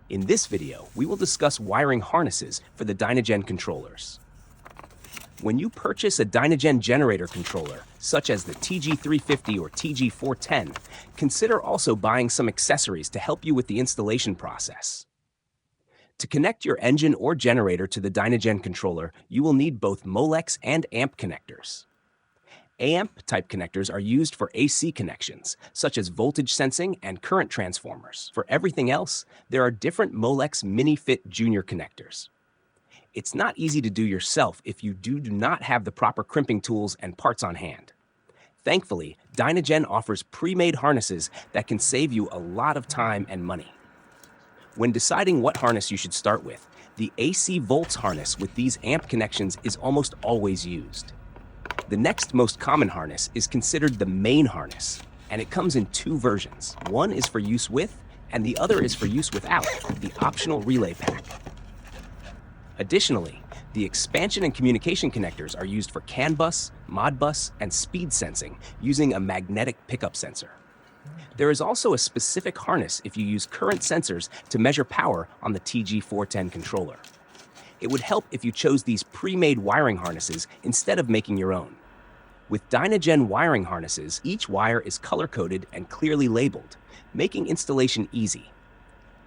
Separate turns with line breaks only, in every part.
In this video, we will discuss wiring harnesses for the DynaGen controllers. When you purchase a DynaGen generator controller, such as the TG350 or TG410, consider also buying some accessories to help you with the installation process. To connect your engine or generator to the DynaGen controller, you will need both Molex and AMP connectors. AMP-type connectors are used for AC connections, such as voltage sensing and current transformers. For everything else, there are different Molex Mini-Fit Jr connectors. It's not easy to do yourself if you do not have the proper crimping tools and parts on hand. Thankfully, DynaGen offers pre-made harnesses that can save you a lot of time and money. When deciding what harness you should start with, the AC volts harness with these AMP connections is almost always used. The next most common harness is considered the main harness, and it comes in two versions. One is for use with, and the other is for use without, the optional relay pack. Additionally, the expansion and communication connectors are used for CANbus, Modbus, and speed sensing using a magnetic pickup sensor. There is also a specific harness if you use current sensors to measure power on the TG410 controller. It would help if you chose these pre-made wiring harnesses instead of making your own. With DynaGen wiring harnesses, each wire is color-coded and clearly labeled, making installation easy.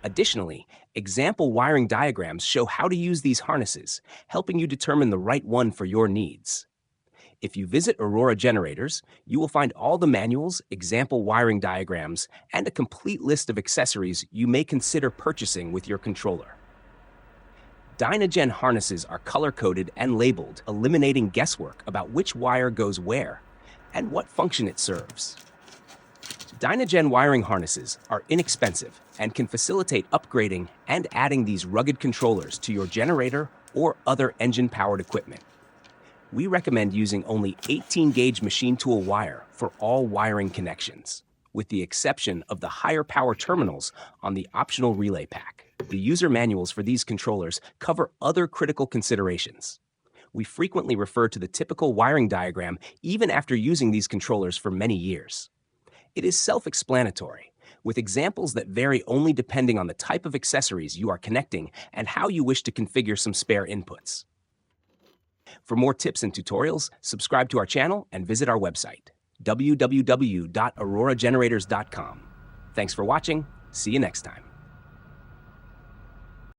Additionally, example wiring diagrams show how to use these harnesses, helping you determine the right one for your needs. If you visit Aurora Generators, you will find all the manuals, example wiring diagrams, and a complete list of accessories you may consider purchasing with your controller. DynaGen harnesses are color-coded and labeled, eliminating guesswork about which wire goes where and what function it serves. DynaGen wiring harnesses are inexpensive and can facilitate upgrading and adding these rugged controllers to your generator or other engine-powered equipment. We recommend using only 18-gauge machine tool wire for all wiring connections, with the exception of the higher power terminals on the optional relay pack. The user manuals for these controllers cover other critical considerations. We frequently refer to the typical wiring diagram even after using these controllers for many years. It is self-explanatory, with examples that vary only depending on the type of accessories you are connecting and how you wish to configure some spare inputs. For more tips and tutorials, subscribe to our channel and visit our website, www.auroragenerators.com. Thanks for watching. See you next time.